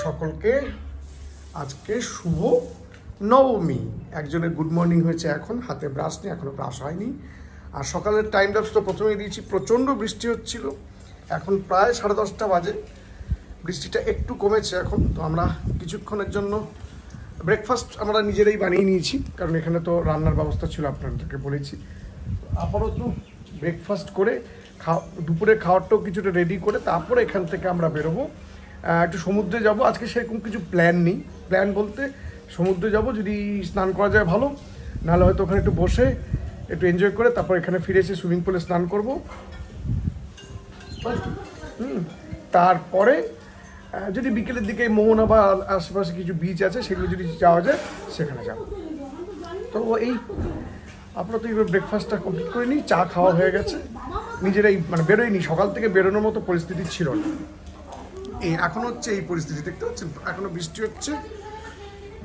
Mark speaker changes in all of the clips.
Speaker 1: সকলকে আজকে শুভ নবমী। একজনের গুড মর্নিং হয়েছে, এখন হাতে ব্রাশ নেই, এখনো ব্রাশ হয়নি। আর সকালের টাইম ল্যাপস তো প্রথমেই দিয়েছি, প্রচণ্ড বৃষ্টি হচ্ছিল। এখন প্রায় 10:30 বাজে, বৃষ্টিটা একটু কমেছে এখন। তো আমরা কিছুক্ষণের জন্য ব্রেকফাস্ট আমরা নিজেরাই বানিয়ে নিয়েছি, কারণ এখানে তো রান্নার ব্যবস্থা ছিল, আপনাদেরকে বলেছি। আপাতত ব্রেকফাস্ট করে দুপুরে খাওয়ারটাও কিছুটা রেডি করে তারপরে এখান থেকে আমরা বেরোবো। একটু সমুদ্রে যাব আজকে, সেরকম কিছু প্ল্যান নেই। প্ল্যান বলতে সমুদ্রে যাব, যদি স্নান করা যায় ভালো, নাহলে হয়তো ওখানে একটু বসে একটু এনজয় করে তারপর এখানে ফিরে এসে সুইমিং পুলে স্নান করব। তারপরে যদি বিকেলের দিকে মোহনা বা আশেপাশে কিছু বিচ আছে, সেগুলো যদি যাওয়া যায় সেখানে যাব। তো এই আপনারা তো এইবার ব্রেকফাস্টটা কমপ্লিট করে নিই, চা খাওয়া হয়ে গেছে, নিজেরাই মানে বেরোয়নি, সকাল থেকে বেরোনোর মতো পরিস্থিতি ছিল না। এখন হচ্ছে এই পরিস্থিতি, দেখতে পাচ্ছেন এখনো বৃষ্টি হচ্ছে।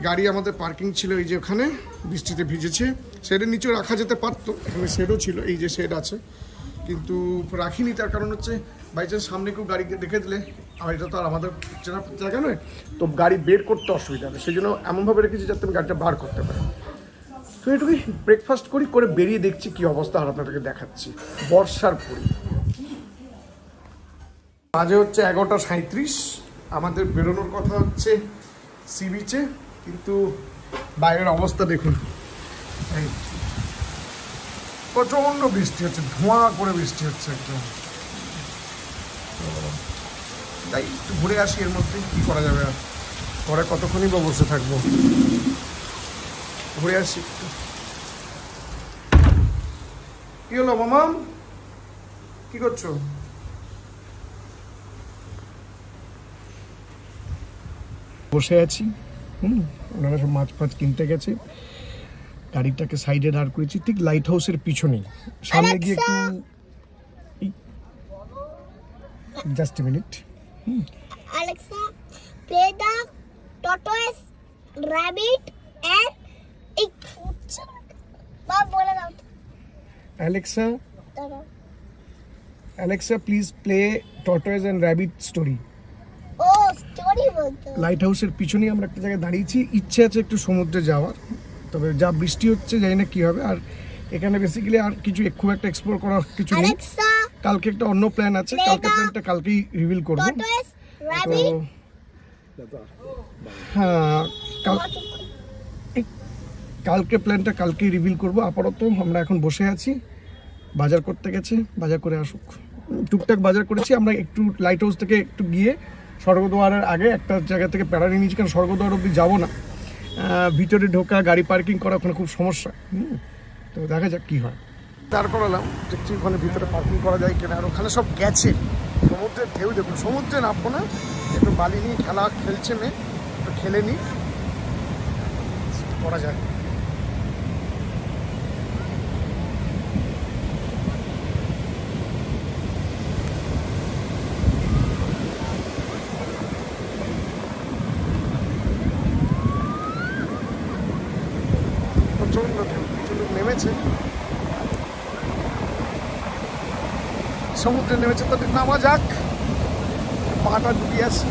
Speaker 1: গাড়ি আমাদের পার্কিং ছিল এই যে ওখানে, বৃষ্টিতে ভিজেছে। শেডের নিচেও রাখা যেতে পারতো, এখানে শেডও ছিল, এই যে শেড আছে, কিন্তু রাখিনি। তার কারণ হচ্ছে বাই চান্স সামনে কেউ গাড়ি দেখে দিলে, আর এটা তো আর আমাদের চেনা জায়গা নয়, তো গাড়ি বের করতে অসুবিধা হবে, সেই জন্য এমনভাবে রেখেছি যাতে আমি গাড়িটা বার করতে পারি। তো এটুকুই, ব্রেকফাস্ট করে বেরিয়ে দেখছি কি অবস্থা, আর আপনাদেরকে দেখাচ্ছি। বর্ষার পরি বাজে হচ্ছে 11:37। আমাদের বেরোনোর কথা হচ্ছে সি বিচে, কিন্তু বাইরের অবস্থা দেখুন, এই প্রচণ্ড বৃষ্টি হচ্ছে, ধোঁয়া করে বৃষ্টি হচ্ছে একদম। তো তাই একটু ঘুরে আসি, এর মধ্যে কী করা যাবে আর, পরে কতক্ষণই বা বসে থাকবো, ঘুরে আসি একটু। কি হলো মামাম, কি করছো? বসে আছি, ওনারা সব মাছ ফাছ কিনতে গেছে। গাড়িটাকে সাইডে দাঁড় করেছি ঠিক লাইট হাউসের পিছনেই, সামনে গিয়ে একটু just a minute.
Speaker 2: Alexa, play the tortoise, rabbit and egg. Bob, बोला था।
Speaker 1: Alexa, please play tortoise and rabbit story.
Speaker 2: Oh, story বলতো।
Speaker 1: লাইট হাউসের পিছনেই আমরা একটা জায়গায় দাঁড়িয়েছি, ইচ্ছে আছে একটু সমুদ্রে যাওয়ার, তবে যা বৃষ্টি হচ্ছে জানি না কি হবে। আর এখানে বেসিক্যালি আর কিছু খুব একটা এক্সপ্লোর করার কিছু নেই। কালকে একটা অন্য প্ল্যান আছে, কালকে প্ল্যানটা কালকেই রিভিল করব। তো হ্যাঁ, কালকে প্ল্যানটা কালকেই রিভিল করব। আপাতত আমরা এখন বসে আছি, বাজার করতে গেছে, বাজার করে আসুক। টুকটাক বাজার করেছি আমরা, একটু লাইট হাউস থেকে একটু গিয়ে স্বর্গদ্বারের আগে একটা জায়গা থেকে প্যারা নিয়ে নিয়েছি, কারণ স্বর্গদ্বার অবধি যাবো না, ভিতরে ঢোকা গাড়ি পার্কিং করা ওখানে খুব সমস্যা। তো দেখা যাক কী হয়। দাঁড় করালাম, দেখছি ওখানে ভিতরে পার্কিং করা যায় কিনা। আর ওখানে সব গেছে, সমুদ্রের ঢেউ দেখুন। সমুদ্রে নামবো না, একটু বালি নিয়ে খেলছে মেয়ে, একটু খেলে নিই, করা যায়। নেমেছে সমুদ্রে, নেমেছে, তো নামা যাক, পাটা ডুবিয়ে আসি।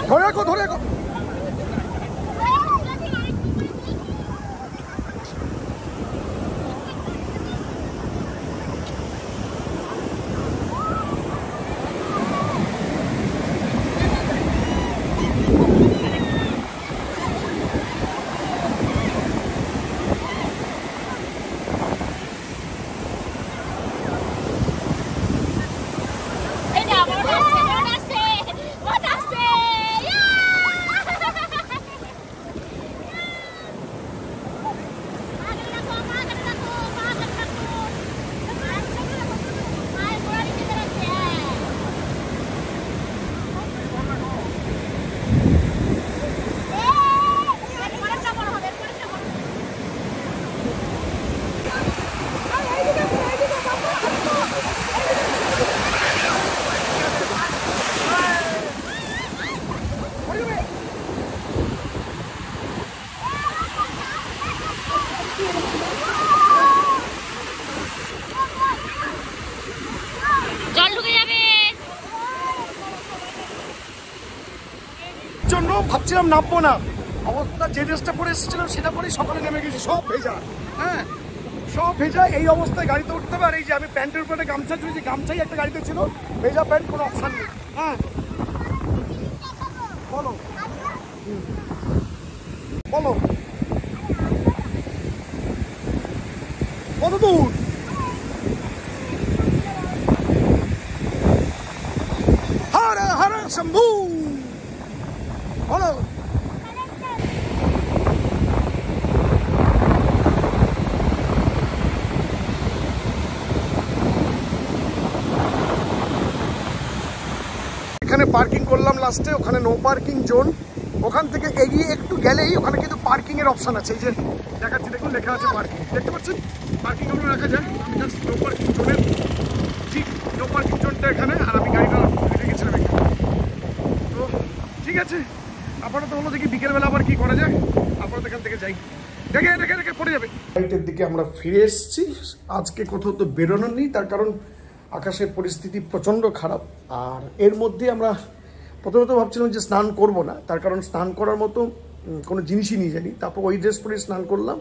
Speaker 1: ধরে রাখো, ধরে রাখো। ভাবছিলাম নামবো না, অবস্থা যে ড্রেসটা পরে এসেছিলাম সেটা পরেই সকালে নেমে গেছি, সব ভেজা। হ্যাঁ, সব ভেজা। এই অবস্থায় গাড়িতে উঠতে হবে। আর এই যে আমি প্যান্টের উপরে গামছা ঝুলেছি, গামছাই একটা গাড়িতে ছিল, ভেজা প্যান্ট, কোনো অপশান নেই। হ্যাঁ বলো বলো কত দূর? হর হর শম্ভু বলো। এখানে পার্কিং করলাম লাস্টে, ওখানে নো পার্কিং জোন। ওখান থেকে এগিয়ে একটু গেলেই ওখানে কিন্তু পার্কিং এর অপশন আছে। এই যে দেখাচ্ছি, দেখুন লেখা আছে পার্কিং, দেখতে পাচ্ছেন? পার্কিং গুলো রাখা যায়। আমি জাস্ট নো পার্কিং জোনের ঠিক নো পার্কিং জোনটা এখানে, আর আমি গাড়িটা রেখে গেছিলাম এখানে। তো ঠিক আছে, আপাতত হলো দেখি বিকেলবেলা আবার কি করা যায়। আপাতত এখান থেকে যাই, দেখে দেখে দেখে পড়ে যাবে। রাইটের দিকে আমরা ফিরে এসেছি। আজকে কোথাও তো বেরোনোর নেই, তার কারণ আকাশের পরিস্থিতি প্রচণ্ড খারাপ। আর এর মধ্যে আমরা প্রথমত ভাবছিলাম যে স্নান করব না, তার কারণ স্নান করার মতো কোনো জিনিসই নিয়ে যাইনি। তারপর ওই ড্রেস পরে স্নান করলাম,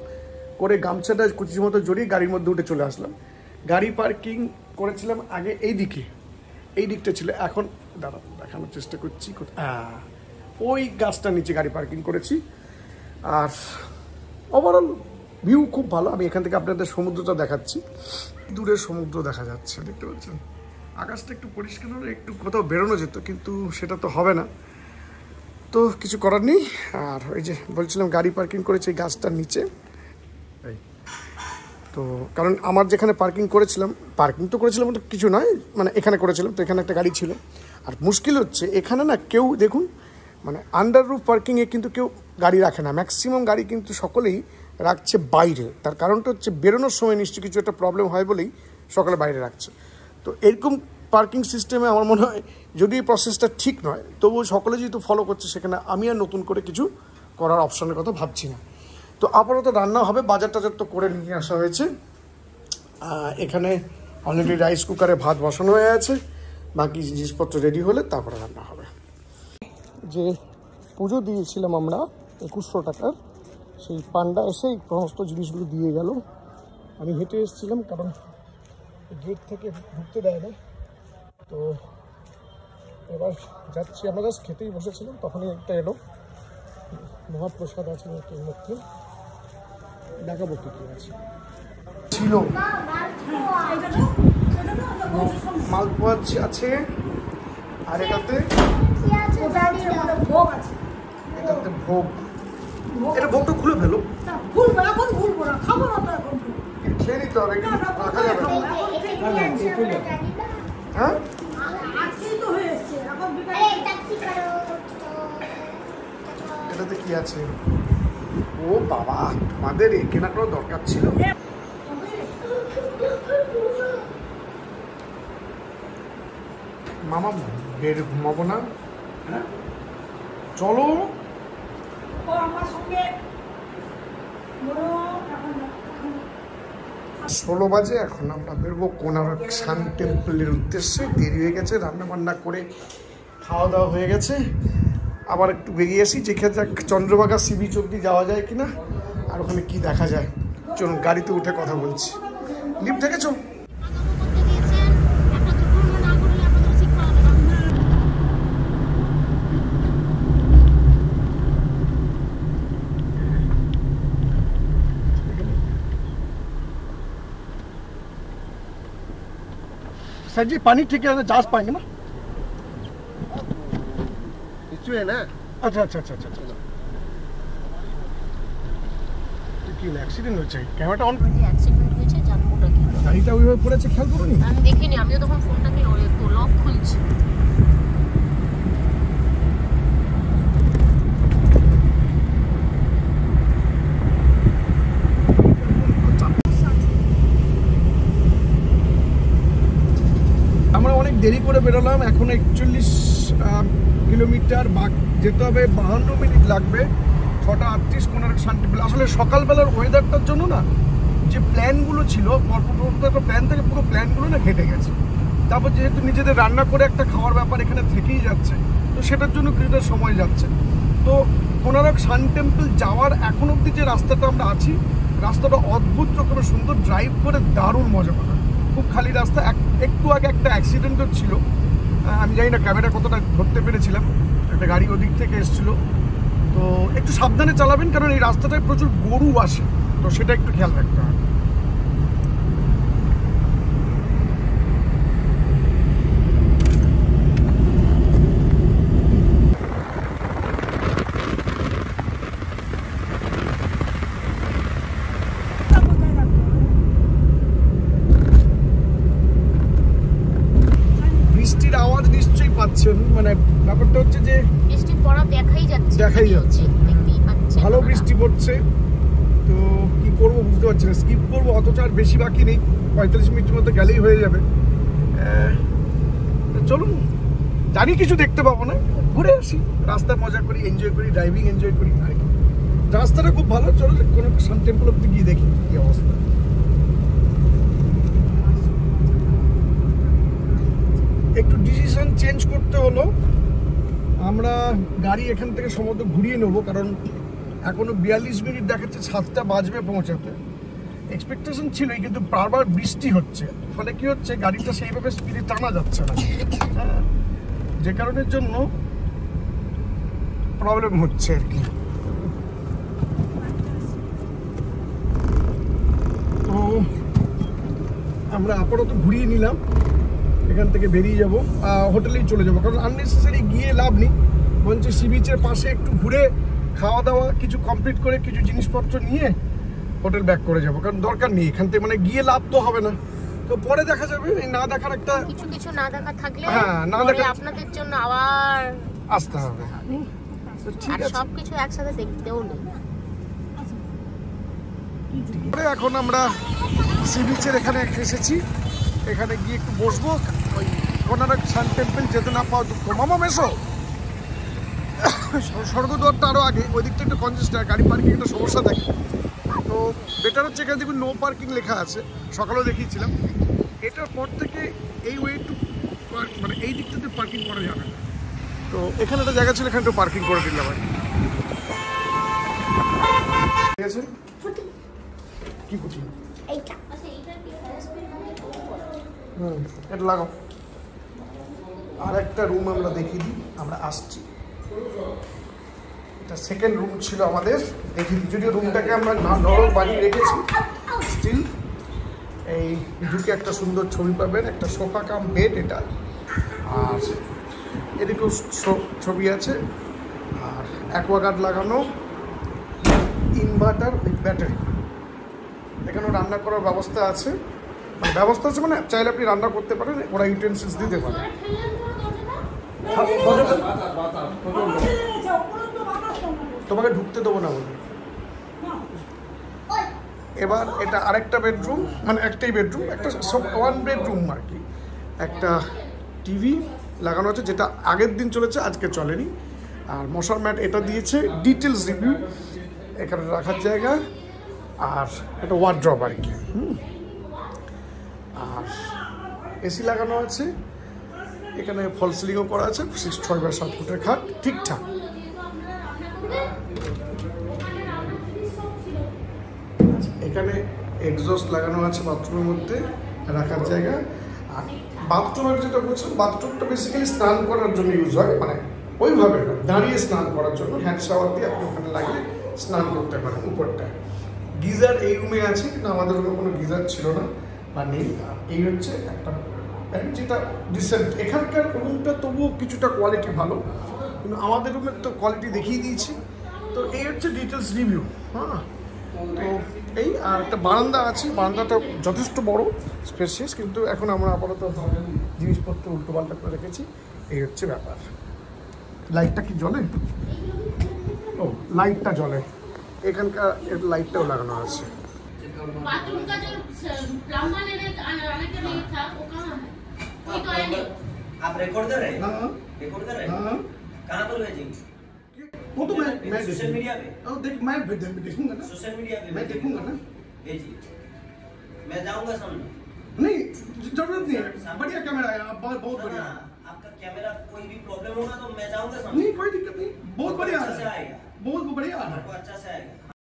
Speaker 1: করে গামছাটা কুচির মতো জড়িয়ে গাড়ির মধ্যে উঠে চলে আসলাম। গাড়ি পার্কিং করেছিলাম আগে এই দিকটা ছিল। এখন দাঁড়া দেখানোর চেষ্টা করছি, ওই গাছটার নিচে গাড়ি পার্কিং করেছি। আর ওভারঅল ভিউ খুব ভালো। আমি এখান থেকে আপনাদের সমুদ্রটা দেখাচ্ছি, দূরে সমুদ্র দেখা যাচ্ছে, দেখতে পাচ্ছেন? আকাশটা একটু পরিষ্কার হলে একটু কোথাও বেরোনো যেত, কিন্তু সেটা তো হবে না, তো কিছু করার নেই। আর ওই যে বলছিলাম গাড়ি পার্কিং করেছি এই গাছটার নিচে। এই তো কারণ আমার যেখানে পার্কিং তো করেছিলাম ওটা কিছু নয়, মানে এখানে করেছিলাম, তো এখানে একটা গাড়ি ছিল। আর মুশকিল হচ্ছে এখানে না কেউ, দেখুন মানে আন্ডার রুফ পার্কিংয়ে কিন্তু কেউ গাড়ি রাখে না, ম্যাক্সিমাম গাড়ি কিন্তু সকলেই রাখছে বাইরে। তার কারণটা হচ্ছে বেরোনোর সময় নিশ্চয়ই কিছু একটা প্রবলেম হয় বলেই সকালে বাইরে রাখছে। তো এরকম পার্কিং সিস্টেমে আমার মনে হয় যদি এই প্রসেসটা ঠিক নয়, তবুও সকলে যেহেতু ফলো করছে, সেখানে আমি আর নতুন করে কিছু করার অপশানের কথা ভাবছি না। তো আপাতত রান্না হবে, বাজার টাজার তো করে নিয়ে আসা হয়েছে। এখানে অলরেডি রাইস কুকারে ভাত বসানো হয়ে আছে, বাকি জিনিসপত্র রেডি হলে তারপরে রান্না হবে। যে পুজো দিয়েছিলাম আমরা 2100 টাকার, সেই পান্ডা এসে এই সমস্ত জিনিসগুলো দিয়ে গেল। আমি হেঁটে এসেছিলাম কারণ গেট থেকে ঢুকতে দেয় না। তো এবার যাচ্ছি, আমরা জাস্ট খেতেই বসেছিলাম, তখনই একটা এলো, মহাপ্রসাদ আছে এর মধ্যে, দেখাবো কি কি আছে। ছিল মালপোয়া আছে, আর এটাতে ভোগ, এটা ভোগটা খুলে ফেলো, খেয়ে নিতে হবে, রাখা যাবে না। হ্যাঁ এটাতে কি আছে? ও বাবা, তোমাদের এই কেনা করার দরকার ছিল। মামা বের ঘুমাবো না, চলো। 16 বাজে, এখন আমরা বেরোবো কোনারক সান টেম্পলের উদ্দেশ্যে। দেরি হয়ে গেছে, রান্না বান্না করে খাওয়া দাওয়া হয়ে গেছে। আবার একটু বেরিয়ে আসি, যেখানে যাক চন্দ্রভাগা সি বিচ অব্দি যাওয়া যায় কিনা, আর ওখানে কি দেখা যায়। চলুন গাড়িতে উঠে কথা বলছি। লিফট দেখেছো? सर जी पानी ठीक है, जहाज पाएंगे ना? है ना? अच्छा अच्छा अच्छा अच्छा अच्छा। কি অ্যাক্সিডেন্ট হয়েছে? ক্যামেরাটা অন করে অ্যাক্সিডেন্ট হয়েছে, জানবোটা কি গাড়িটা ওইভাবে পড়েছে, খেয়াল করোনি? আমি দেখিনি, আমিও তখন ফোনটাকে তো লক খুলছি। আমরা অনেক দেরি করে বেরোলাম, এখন 41 কিলোমিটার যেতে হবে, 52 মিনিট লাগবে। 6:38 কোনারক সান টেম্পল। আসলে সকালবেলার ওয়েদারটার জন্য না, যে প্ল্যানগুলো ছিল একটা প্ল্যান থেকে পুরো প্ল্যানগুলো না ঘেটে গেছে। তারপর যেহেতু নিজেদের রান্না করে একটা খাওয়ার ব্যাপার এখানে থেকেই যাচ্ছে, তো সেটার জন্য কিছুটা সময় যাচ্ছে। তো কোনারক সান টেম্পল যাওয়ার এখন অবধি যে রাস্তাটা আমরা আছি, রাস্তাটা অদ্ভুত রকমের সুন্দর, ড্রাইভ করে দারুণ মজা পাবে। খুব খালি রাস্তা। একটু আগে একটা অ্যাক্সিডেন্টও ছিল, আমি জানি না ক্যামেরা কতটা ধরতে পেরেছিলাম, একটা গাড়ি ওদিক থেকে এসেছিলো। তো একটু সাবধানে চালাবেন, কারণ এই রাস্তাটায় প্রচুর গরু আসে, তো সেটা একটু খেয়াল রাখতে হবে। বৃষ্টির আওয়াজ নিশ্চয়ই পাচ্ছেন, মানে ব্যাপারটা হচ্ছে যে
Speaker 3: বৃষ্টি পড়া দেখাই যাচ্ছে,
Speaker 1: ভালো বৃষ্টি পড়ছে। তো কি করবো বুঝতে পারছি না, স্কিপ করবো, অথচ আর বেশি বাকি নেই, 45 মিনিটের মধ্যে গেলেই হয়ে যাবে। চলুন, জানি কিছু দেখতে পাবো না, ঘুরে আসি, রাস্তা মজা করি, এনজয় করি, ড্রাইভিং এনজয় করি আর কি। রাস্তাটা খুব ভালো, চলো কোনো সান টেম্পল অব্দি গিয়ে দেখি কি অবস্থা। একটু ডিসিশন চেঞ্জ করতে হলো, আমরা গাড়ি এখান থেকে সম্ভবত ঘুরিয়ে নেবো, কারণ এখনো 42 মিনিট দেখাচ্ছে, 7টা বাজবে পৌঁছাতে। এক্সপেকটেশন ছিলই, কিন্তু বারবার বৃষ্টি হচ্ছে, ফলে কি হচ্ছে গাড়িটা সেইভাবে স্পিডে টানা যাচ্ছে না, হ্যাঁ, যে কারণের জন্য প্রবলেম হচ্ছে আর কি। তো আমরা আপাতত ঘুরিয়ে নিলাম, এখান থেকে বেরিয়ে যাব, হোটেলেই চলে যাব, কারণ আননেসেসারি গিয়ে লাভ নেই। বলছে সি বিচের পাশে একটু ঘুরে খাওয়া দাওয়া কিছু কমপ্লিট করে কিছু জিনিসপত্র নিয়ে হোটেল ব্যাক করে যাব, কারণ দরকার নেই এখান থেকে, মানে গিয়ে লাভ তো হবে না। তো পরে দেখা যাবে, এই না দেখার একটা
Speaker 3: কিছু না দেখা থাকলে,
Speaker 1: হ্যাঁ, না দেখা
Speaker 3: আপনাদের জন্য আবার
Speaker 1: আসতে হবে। ঠিক
Speaker 3: আর
Speaker 1: আছে,
Speaker 3: সবকিছু একসাথে দেখতেও নেই।
Speaker 1: এখন আমরা সি বিচের এখানে এসেছি, এখানে গিয়ে একটু বসবো। ওই কোনারক সান টেম্পল যেতে না পাওয়া দুঃখ। মামা মেশো, স্বর্গদ্বারটা আরও আগে, ওই দিকটা একটু কনজেস্টেড, গাড়ি পার্কিং একটা সমস্যা থাকে। তো বেটার হচ্ছে এখানে দেখুন নো পার্কিং লেখা আছে, সকালেও দেখিয়েছিলাম। এটার পর থেকে এই ওয়ে টু মানে এই দিকটাতে পার্কিং করা যাবে না। তো এখানে একটা জায়গা ছিল, এখানে একটু পার্কিং করে দিলাম আর ঠিক আছে। কি করছি এটা লাগাও। আর একটা রুম আমরা দেখিয়ে দিই, আমরা আসছি। এটা সেকেন্ড রুম ছিল আমাদের, দেখিয়ে দিই। যদিও রুমটাকে আমরা নরম বানিয়ে রেখেছি, স্টিল এই ঢুকে একটা সুন্দর ছবি পাবেন, একটা সোফা কাম বেড এটা, আর এদিকেও ছবি আছে, আর অ্যাকোয়াগার্ড লাগানো, ইনভার্টার উইথ ব্যাটারি। এখানেও রান্না করার ব্যবস্থা আছে, মানে ব্যবস্থা আছে মানে চাইলে আপনি রান্না করতে পারেন, ওরা ইউটেন্সিলস দিতে পারে। তোমাকে ঢুকতে দেবো না বলে। এবার এটা আরেকটা বেডরুম, মানে একটাই বেডরুম, একটা ওয়ান বেডরুম আর কি। একটা টিভি লাগানো আছে, যেটা আগের দিন চলেছে, আজকে চলেনি। আর মশার ম্যাট এটা দিয়েছে, ডিটেলস রিভিউ, এখানে রাখার জায়গা, আর একটা ওয়ার্ড্রপ আর কি। আর এসি লাগানো আছে, এখানে ফল সিলিংও করা আছে, 6x7 ফুটের খাট, ঠিকঠাক। এখানে এক্সস্ট লাগানো আছে বাথরুমের মধ্যে, রাখার জায়গা। আর বাথরুমের যেটা বলছেন, বাথরুমটা বেসিক্যালি স্নান করার জন্য ইউজ হয়, মানে ওইভাবে দাঁড়িয়ে স্নান করার জন্য, হ্যান্ড শাওয়ার দিয়ে আপনি ওখানে লাগিয়ে স্নান করতে পারেন উপরটায়। গিজার এই রুমে আছে, কিন্তু আমাদের রুমে কোনো গিজার ছিল না বা নেই। এই হচ্ছে একটা যেটা ডিসেন্ট। এখানকার রুমটা তবুও কিছুটা কোয়ালিটি ভালো, কিন্তু আমাদের রুমের তো কোয়ালিটি দেখিয়ে দিয়েছি। তো এই হচ্ছে ডিটেলস রিভিউ। হ্যাঁ, তো এই আর একটা বারান্দা আছে, বারান্দাটা যথেষ্ট বড় স্পেসিয়াস, কিন্তু এখন আমরা আপাতত জিনিসপত্র উল্টোপাল্টা করে রেখেছি। এই হচ্ছে ব্যাপার। লাইটটা কি জ্বলে? ও, লাইটটা জ্বলে, এখানকার লাইটটাও লাগানো আছে।
Speaker 3: बाथरूम का जो प्लम्बर लेने आने के लिए था वो कहाँ है? कोई तो आया नहीं।
Speaker 4: आप रिकॉर्ड कर रहे हैं?
Speaker 1: हाँ
Speaker 4: रिकॉर्ड कर रहे हैं?
Speaker 1: हाँ।
Speaker 4: कहाँ पर भेजेंगे?
Speaker 1: वो तो मैं
Speaker 4: सोशल मीडिया पे?
Speaker 1: मैं देखूंगा ना,
Speaker 4: सोशल मीडिया पे
Speaker 1: मैं देखूंगा ना।
Speaker 4: भेजिए, मैं जाऊंगा सामने।
Speaker 1: नहीं, जरूरत नहीं है, बढ़िया कैमरा है, आप बहुत बढ़िया।
Speaker 4: आप आपका कैमरा कोई भी प्रॉब्लम होगा तो मैं जाऊंगा सामने।
Speaker 1: नहीं कोई दिक्कत नहीं, बहुत बढ़िया आ
Speaker 4: अच्छा से
Speaker 1: रहा है,
Speaker 4: आएगा,
Speaker 1: बहुत बढ़िया आ रहा
Speaker 4: आपको
Speaker 1: है।
Speaker 4: अच्छा से आएगा।